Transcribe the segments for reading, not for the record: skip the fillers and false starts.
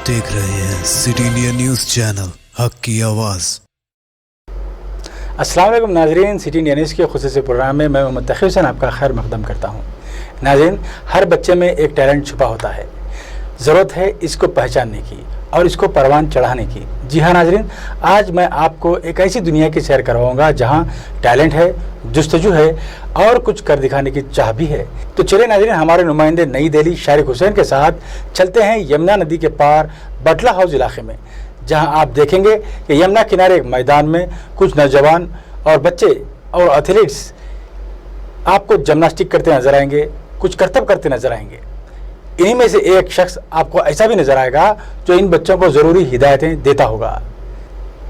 देख रहे हैं सिटी इंडिया न्यूज़ चैनल, हक की आवाज़। अस्सलाम वालेकुम नाज़रीन, सिटी इंडिया न्यूज़ के खुसूसी प्रोग्राम में मैं मोहम्मद तक़ी हुसैन आपका खैर मक़दम करता हूँ। नाज़रीन, हर बच्चे में एक टैलेंट छुपा होता है, ज़रूरत है इसको पहचानने की और इसको परवान चढ़ाने की। जी हाँ नाज़रीन, आज मैं आपको एक ऐसी दुनिया की सैर करवाऊँगा जहाँ टैलेंट है, जुस्तजू है और कुछ कर दिखाने की चाह भी है। तो चलिए नाज़रीन, हमारे नुमाइंदे नई दिल्ली शारिक हुसैन के साथ चलते हैं यमुना नदी के पार बटला हाउस इलाके में, जहां आप देखेंगे कि यमुना किनारे एक मैदान में कुछ नौजवान और बच्चे और एथलीट्स आपको जिम्नास्टिक करते नजर आएंगे, कुछ करतब करते नजर आएंगे। इन्हीं में से एक शख्स आपको ऐसा भी नजर आएगा जो इन बच्चों को ज़रूरी हिदायतें देता होगा।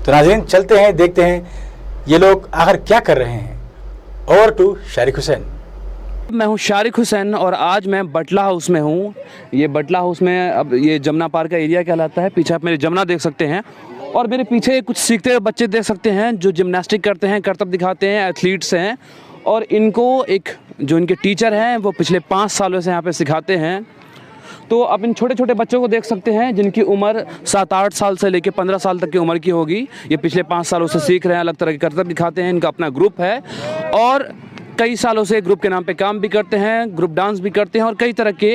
तो नाज़रीन, चलते हैं, देखते हैं ये लोग आखिर क्या कर रहे हैं। Over to Shariq Hussain. मैं हूं शारिक हुसैन और आज मैं बटला हाउस में हूं। ये बटला हाउस में अब ये जमुना पार्क का एरिया कहलाता है। पीछे आप मेरे जमुना देख सकते हैं और मेरे पीछे कुछ सीखते हुए बच्चे देख सकते हैं जो जिम्नास्टिक करते हैं, करतब दिखाते हैं, एथलीट्स हैं। और इनको एक जो इनके टीचर हैं वो पिछले 5 सालों से यहाँ पे सिखाते हैं। तो अब इन छोटे छोटे बच्चों को देख सकते हैं जिनकी उम्र 7-8 साल से लेकर 15 साल तक की उम्र की होगी। ये पिछले 5 सालों से सीख रहे हैं, अलग तरह के करतब दिखाते हैं। इनका अपना ग्रुप है और कई सालों से ग्रुप के नाम पे काम भी करते हैं, ग्रुप डांस भी करते हैं और कई तरह के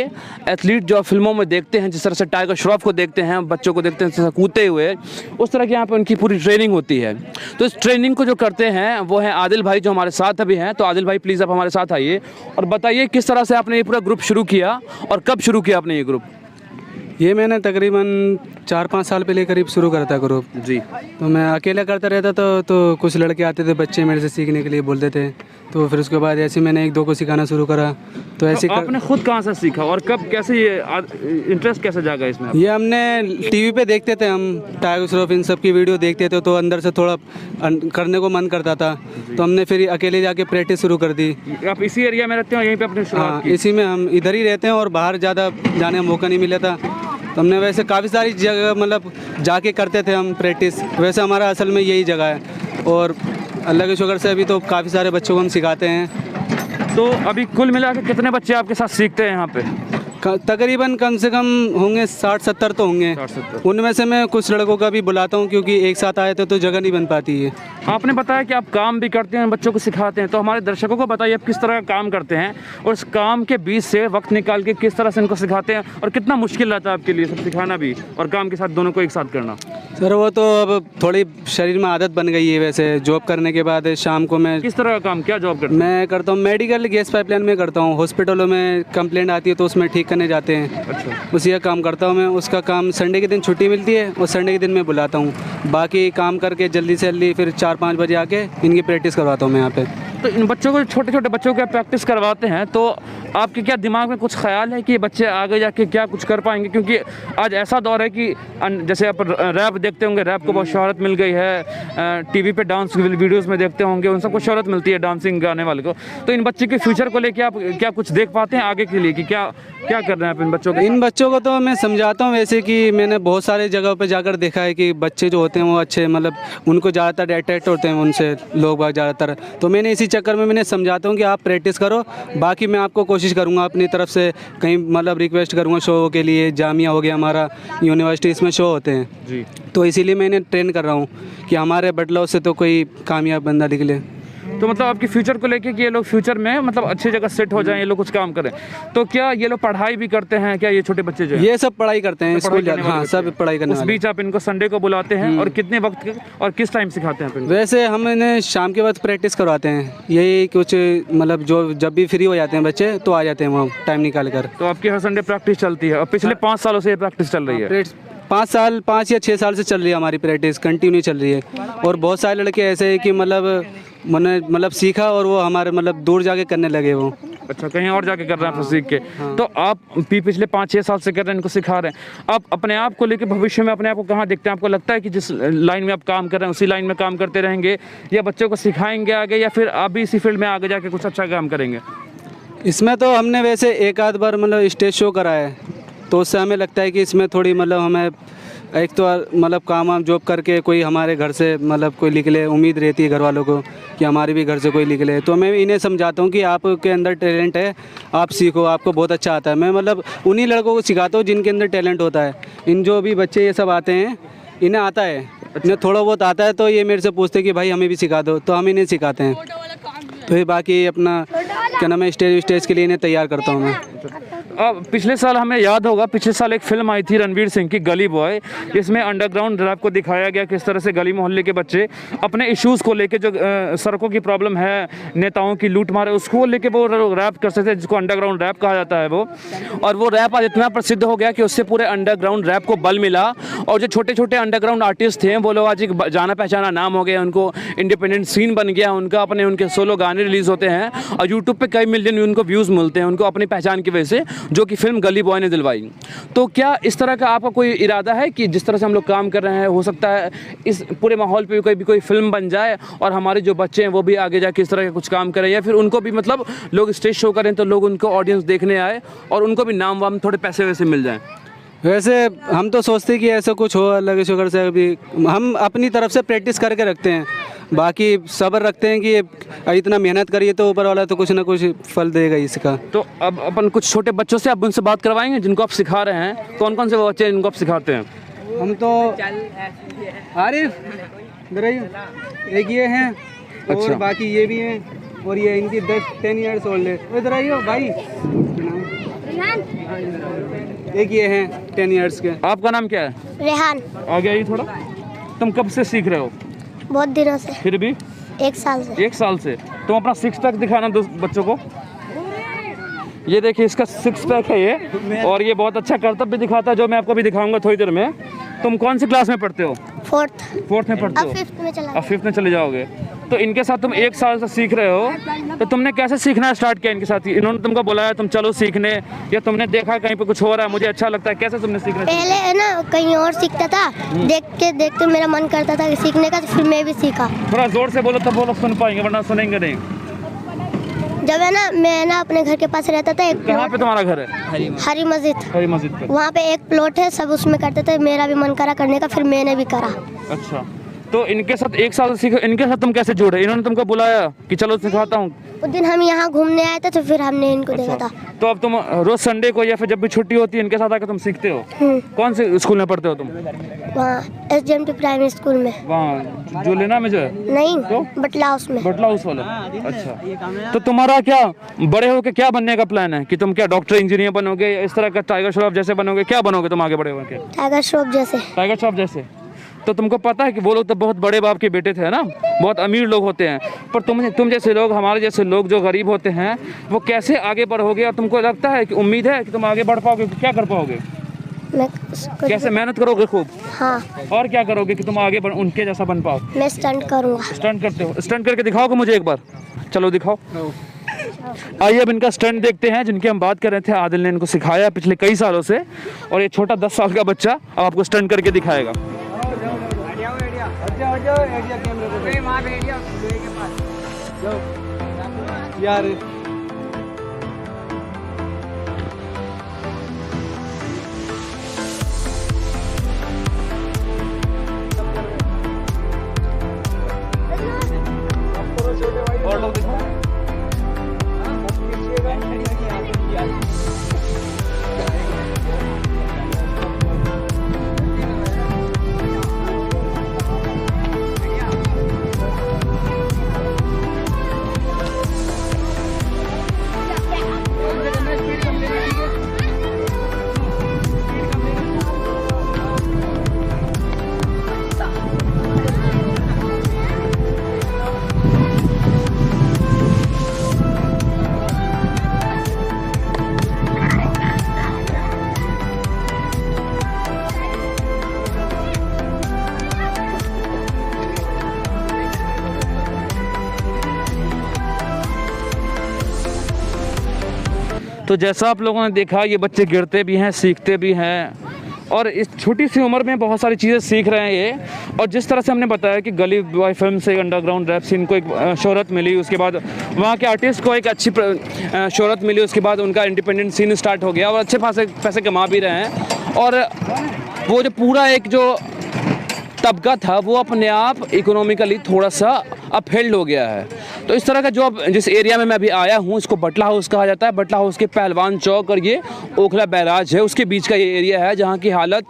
एथलीट जो फिल्मों में देखते हैं, जिस तरह से टाइगर श्रॉफ को देखते हैं, बच्चों को देखते हैं जैसे कूदते हुए, उस तरह की यहाँ पे उनकी पूरी ट्रेनिंग होती है। तो इस ट्रेनिंग को जो करते हैं वो हैं आदिल भाई, जो हमारे साथ अभी हैं। तो आदिल भाई, प्लीज़ आप हमारे साथ आइए और बताइए किस तरह से आपने ये पूरा ग्रुप शुरू किया और कब शुरू किया आपने ये ग्रुप? ये मैंने तकरीबन 4-5 साल पहले करीब शुरू करा था ग्रुप जी। तो मैं अकेला करता रहता था, तो कुछ लड़के आते थे, बच्चे मेरे से सीखने के लिए बोलते थे। तो फिर उसके बाद ऐसे मैंने 1-2 को सिखाना शुरू करा। तो ऐसे आपने खुद कहाँ से सीखा और कब, कैसे ये इंटरेस्ट कैसे जागा इसमें? ये हमने टीवी पे देखते थे, हम टाइगर श्रॉफ इन सब की वीडियो देखते थे, तो अंदर से थोड़ा करने को मन करता था। तो हमने फिर अकेले जाके प्रैक्टिस शुरू कर दी। आप इसी एरिया में रहते हो, यहीं पे अपने? हाँ, इसी में, हम इधर ही रहते हैं और बाहर ज़्यादा जाने का मौका नहीं मिला था। तो हमने वैसे काफ़ी सारी जगह मतलब जाके करते थे हम प्रैक्टिस। वैसे हमारा असल में यही जगह है और अल्लाह के शुक्र से अभी तो काफ़ी सारे बच्चों को हम सिखाते हैं। तो अभी कुल मिला के कितने बच्चे आपके साथ सीखते हैं यहाँ पे? तकरीबन कम से कम होंगे 60-70 तो होंगे। 60-70। उनमें से मैं कुछ लड़कों का भी बुलाता हूँ क्योंकि एक साथ आए थे तो जगह नहीं बन पाती है। आपने बताया कि आप काम भी करते हैं, बच्चों को सिखाते हैं, तो हमारे दर्शकों को बताइए आप किस तरह का काम करते हैं और इस काम के बीच से वक्त निकाल के किस तरह से इनको सिखाते हैं और कितना मुश्किल रहता है आपके लिए सब सिखाना भी और काम के साथ दोनों को एक साथ करना? सर वो तो अब थोड़ी शरीर में आदत बन गई है। वैसे जॉब करने के बाद शाम को मैं किस तरह का काम, क्या जॉब करते हैं? मैं करता हूँ मेडिकल गैस पाइपलाइन में करता हूँ। हॉस्पिटलों में कंप्लेंट आती है तो उसमें ठीक करने जाते हैं। अच्छा, उसी का काम करता हूँ मैं। उसका काम संडे के दिन छुट्टी मिलती है और संडे के दिन मैं बुलाता हूँ। बाकी काम करके जल्दी से जल्दी फिर 4-5 बजे आके इनकी प्रैक्टिस करवाता हूँ मैं यहाँ पे। तो इन बच्चों को, छोटे छोटे बच्चों को प्रैक्टिस करवाते हैं, तो आपके क्या दिमाग में कुछ ख्याल है कि ये बच्चे आगे जाके क्या कुछ कर पाएंगे? क्योंकि आज ऐसा दौर है कि जैसे आप रैप देखते होंगे, रैप को बहुत शोहरत मिल गई है, टीवी पे डांस वीडियोस में देखते होंगे, उन सबको शोहरत मिलती है, डांसिंग गाने वाले को। तो इन बच्चे के फ्यूचर को लेके आप क्या कुछ देख पाते हैं आगे के लिए कि क्या क्या कर रहे हैं आप इन बच्चों को? इन बच्चों को तो मैं समझाता हूँ वैसे कि मैंने बहुत सारे जगहों पे जाकर देखा है कि बच्चे जो होते हैं वो अच्छे, मतलब उनको ज़्यादातर अट्रैक्ट होते हैं उनसे लोग बाग ज़्यादातर। तो मैंने इसी चक्कर में मैंने समझाता हूँ कि आप प्रैक्टिस करो, बाकी मैं आपको कोशिश करूँगा अपनी तरफ से, कहीं मतलब रिक्वेस्ट करूँगा शो के लिए। जामिया हो गया हमारा, यूनिवर्सिटी, इसमें शो होते हैं जी। तो इसीलिए मैं इन्हें ट्रेन कर रहा हूँ कि हमारे बटलाव से तो कोई कामयाब बंदा निकले। तो मतलब आपके फ्यूचर को लेके कि ये लोग फ्यूचर में मतलब अच्छी जगह सेट हो जाएं, ये लोग कुछ काम करें। तो क्या ये लोग पढ़ाई भी करते हैं क्या, ये छोटे बच्चे जो है? ये सब पढ़ाई करते हैं, स्कूल, हाँ सब पढ़ाई करने उस बीच आप इनको संडे को बुलाते हैं और कितने वक्त और किस टाइम सिखाते हैं? वैसे हम इन्हें शाम के वक्त प्रैक्टिस करवाते हैं। यही कुछ मतलब जो जब भी फ्री हो जाते हैं बच्चे तो आ जाते हैं वहाँ टाइम निकाल कर। तो आपकी हर संडे प्रैक्टिस चलती है और पिछले 5 सालों से ये प्रैक्टिस चल रही है? 5 या 6 साल से चल रही है हमारी प्रैक्टिस, कंटिन्यू चल रही है। और बहुत सारे लड़के ऐसे हैं कि मतलब सीखा और वो हमारे मतलब दूर जाके करने लगे वो। अच्छा, कहीं और जाके कर रहे हैं सीख के। हाँ। तो आप पिछले 5-6 साल से कर रहे हैं, इनको सिखा रहे हैं। आप अपने आप को लेके भविष्य में अपने आप को कहाँ देखते हैं? आपको लगता है कि जिस लाइन में आप काम कर रहे हैं उसी लाइन में काम करते रहेंगे या बच्चों को सिखाएंगे आगे, या फिर आप भी इसी फील्ड में आगे जाके कुछ अच्छा काम करेंगे? इसमें तो हमने वैसे 1 आध बार मतलब स्टेज शो करा है, तो उससे हमें लगता है कि इसमें थोड़ी मतलब हमें एक तो मतलब काम वाम जॉब करके कोई हमारे घर से मतलब कोई निकले, उम्मीद रहती है घर वालों को कि हमारे भी घर से कोई निकले। तो मैं इन्हें समझाता हूँ कि आपके अंदर टैलेंट है, आप सीखो, आपको बहुत अच्छा आता है। मैं मतलब उन्हीं लड़कों को सिखाता हूँ जिनके अंदर टैलेंट होता है। इन जो भी बच्चे ये सब आते हैं, इन्हें आता है, इन्हें थोड़ा बहुत आता है, तो ये मेरे से पूछते हैं कि भाई हमें भी सिखा दो, तो हम इन्हें सिखाते हैं। तो ये बाकी अपना क्या नाम है, स्टेज के लिए इन्हें तैयार करता हूँ मैं। अब पिछले साल हमें याद होगा, पिछले साल एक फिल्म आई थी रणवीर सिंह की, गली बॉय। इसमें अंडरग्राउंड रैप को दिखाया गया, किस तरह से गली मोहल्ले के बच्चे अपने इश्यूज़ को लेके, जो सड़कों की प्रॉब्लम है, नेताओं की लूट मार है, उसको लेके वो रैप कर सकते हैं, जिसको अंडरग्राउंड रैप कहा जाता है वो। और वो रैप आज इतना प्रसिद्ध हो गया कि उससे पूरे अंडरग्राउंड रैप को बल मिला। और जो छोटे छोटे अंडरग्राउंड आर्टिस्ट थे वो लोग आज एक जाना पहचाना नाम हो गया, उनको इंडिपेंडेंट सीन बन गया उनका, अपने उनके सोलो गाने रिलीज़ होते हैं और यूट्यूब पे कई मिलियन उनको व्यूज़ मिलते हैं उनको अपनी पहचान की वजह से, जो कि फिल्म गली बॉय ने दिलवाई। तो क्या इस तरह का आपका कोई इरादा है कि जिस तरह से हम लोग काम कर रहे हैं, हो सकता है इस पूरे माहौल पे कोई फिल्म बन जाए और हमारे जो बच्चे हैं वो भी आगे जाके इस तरह का कुछ काम करें, या फिर उनको भी मतलब लोग स्टेज शो करें तो लोग उनको ऑडियंस देखने आए और उनको भी नाम वाम थोड़े पैसे वैसे मिल जाएँ? वैसे हम तो सोचते हैं कि ऐसा कुछ हो, अल्लाह के शुक्र से अभी हम अपनी तरफ से प्रैक्टिस करके रखते हैं। बाकी सब्र रखते हैं कि इतना मेहनत करिए तो ऊपर वाला तो कुछ ना कुछ फल देगा इसका। तो अब अपन कुछ छोटे बच्चों से आप उनसे बात करवाएंगे जिनको आप सिखा रहे हैं। कौन कौन से वो बच्चे हैं जिनको आप सिखाते हैं? हम तो आरिफ, एक ये हैं, और बाकी ये भी हैं, और ये इनकी 10 ईयर्स ओल्ड है। इधर आइए भाई, एक ये हैं 10 ईयर्स के। आपका नाम क्या है? रेहान। आगे आइए थोड़ा। तुम कब से सीख रहे हो? बहुत दिनों से। फिर भी 1 साल से। 1 साल से। तुम अपना 6 पैक दिखाना बच्चों को। ये देखिए इसका 6 पैक है ये, और ये बहुत अच्छा करतब भी दिखाता है, जो मैं आपको भी दिखाऊंगा थोड़ी देर में। तुम कौन सी क्लास में पढ़ते हो? 4th में पढ़ते हो। अब 5th में चला। अब 5th में चले जाओगे। तो इनके साथ तुम 1 साल से सीख रहे हो, तो तुमने कैसे सीखना स्टार्ट किया इनके साथ? इन्होंने तुमको बुलाया, तुम चलो सीखने, या तुमने देखा कहीं पे कुछ हो रहा है, मुझे अच्छा लगता है, कैसे तुमने सीखना? पहले है ना कहीं और सीखता था, देखते देखते मेरा मन करता था सीखने का, तो फिर मैं भी सीखा। थोड़ा जोर से बोलो तब वो लोग सुन पाएंगे, वरना सुनेंगे नहीं। जब है ना मैं ना अपने घर के पास रहता था, एक कहाँ पे तुम्हारा घर है? हरी मस्जिद पे। वहाँ पे एक प्लॉट है, सब उसमें करते थे, मेरा भी मन करा करने का, फिर मैंने भी करा। अच्छा, तो इनके साथ 1 साल सीखो। इनके साथ तुम कैसे जुड़े? इन्होंने तुमको बुलाया कि चलो सिखाता हूँ? उस दिन हम यहाँ घूमने आए थे, तो फिर हमने इनको देखा था। तो अब तुम रोज संडे को या फिर जब भी छुट्टी होती है इनके साथ आकर तुम सीखते हो? कौन से स्कूल में पढ़ते हो तुम? वहाँ SGMT प्राइमरी स्कूल में। वहाँ जो लेना में जो है? नहीं, तो? बटला हाउस में। बटला हाउस वाला। अच्छा, तो तुम्हारा क्या बड़े होके क्या बनने का प्लान है? कि तुम क्या डॉक्टर इंजीनियर बनोगे, या इस तरह का टाइगर श्रॉफ जैसे बनोगे? क्या बनोगे तुम आगे बड़े होके? टाइगर श्रॉफ जैसे। टाइगर श्रॉफ जैसे। तो तुमको पता है कि वो लोग तो बहुत बड़े बाप के बेटे थे ना, बहुत अमीर लोग होते हैं, पर तुम जैसे लोग, हमारे जैसे लोग जो गरीब होते हैं, वो कैसे आगे बढ़ोगे? और तुमको लगता है कि उम्मीद है कि तुम आगे बढ़ पाओगे? क्या कर पाओगे? कैसे मेहनत करोगे खूब? हाँ। और क्या करोगे कि तुम आगे उनके जैसा बन पाओ? मैं स्टंट करूँगा। स्टंट करते हो? स्टंट करके दिखाओगे मुझे एक बार? चलो दिखाओ। आइए अब इनका स्टंट देखते हैं, जिनकी हम बात कर रहे थे। आदिल ने इनको सिखाया पिछले कई सालों से, और ये छोटा 10 साल का बच्चा अब आपको स्टंट करके दिखाएगा। यार और लोग देखो। तो जैसा आप लोगों ने देखा, ये बच्चे गिरते भी हैं, सीखते भी हैं, और इस छोटी सी उम्र में बहुत सारी चीज़ें सीख रहे हैं ये। और जिस तरह से हमने बताया कि गली बॉय फिल्म से अंडरग्राउंड रैप सीन को एक शोहरत मिली, उसके बाद वहाँ के आर्टिस्ट को एक अच्छी शोहरत मिली, उसके बाद उनका इंडिपेंडेंट सीन स्टार्ट हो गया और अच्छे पैसे कमा भी रहे हैं। और वो जो पूरा एक जो तबका था वो अपने आप इकोनॉमिकली थोड़ा सा अपहेल्ड हो गया है। तो इस तरह का जो अब जिस एरिया में मैं अभी आया हूँ इसको बटला हाउस कहा जाता है। बटला हाउस के पहलवान चौक और ये ओखला बैराज है उसके बीच का ये एरिया है जहाँ की हालत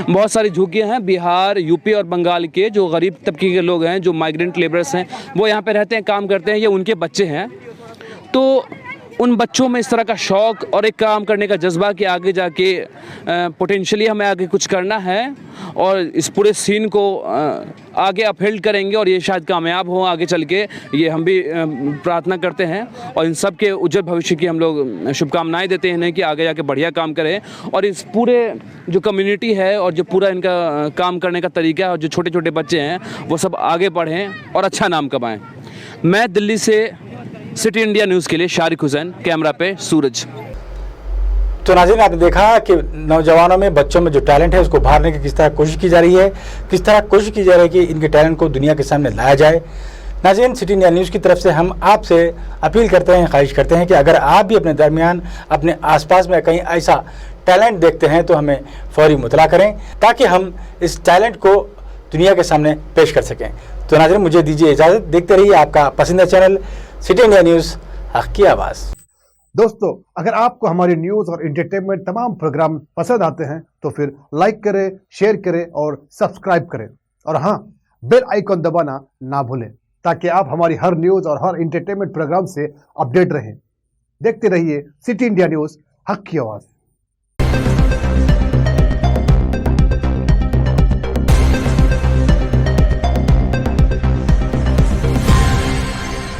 बहुत सारी झुग्गियाँ हैं। बिहार, यूपी और बंगाल के जो गरीब तबके के लोग हैं, जो माइग्रेंट लेबरर्स हैं, वो यहाँ पे रहते हैं, काम करते हैं, ये उनके बच्चे हैं। तो उन बच्चों में इस तरह का शौक़ और एक काम करने का जज्बा कि आगे जाके पोटेंशियली हमें आगे कुछ करना है और इस पूरे सीन को आगे अपहेल्ड करेंगे और ये शायद कामयाब हो आगे चल के, ये हम भी प्रार्थना करते हैं। और इन सब के उज्जवल भविष्य की हम लोग शुभकामनाएं देते हैं इन्हें कि आगे जाके बढ़िया काम करें और इस पूरे जो कम्युनिटी है और जो पूरा इनका काम करने का तरीका है और जो छोटे छोटे बच्चे हैं वो सब आगे बढ़ें और अच्छा नाम कमाएँ। मैं दिल्ली से सिटी इंडिया न्यूज़ के लिए शारिक हुसैन, कैमरा पे सूरज। तो नाज़रीन, आपने देखा कि नौजवानों में, बच्चों में जो टैलेंट है उसको उभारने की किस तरह कोशिश की जा रही है, किस तरह कोशिश की जा रही है कि इनके टैलेंट को दुनिया के सामने लाया जाए। नाज़रीन, सिटी इंडिया न्यूज़ की तरफ से हम आपसे अपील करते हैं, ख्वाहिश करते हैं कि अगर आप भी अपने दरमियान, अपने आसपास में कहीं ऐसा टैलेंट देखते हैं तो हमें फौरी मुतला करें ताकि हम इस टैलेंट को दुनिया के सामने पेश कर सकें। तो नाज़रीन, मुझे दीजिए इजाज़त। देखते रहिए आपका पसंदीदा चैनल सिटी इंडिया न्यूज़, हक़ की आवाज़। दोस्तों, अगर आपको हमारी न्यूज़ और एंटरटेनमेंट तमाम प्रोग्राम पसंद आते हैं तो फिर लाइक करें, शेयर करें और सब्सक्राइब करें। और हाँ, बेल आइकॉन दबाना ना भूलें ताकि आप हमारी हर न्यूज़ और हर एंटरटेनमेंट प्रोग्राम से अपडेट रहें। देखते रहिए सिटी इंडिया न्यूज़, हक़ की आवाज़।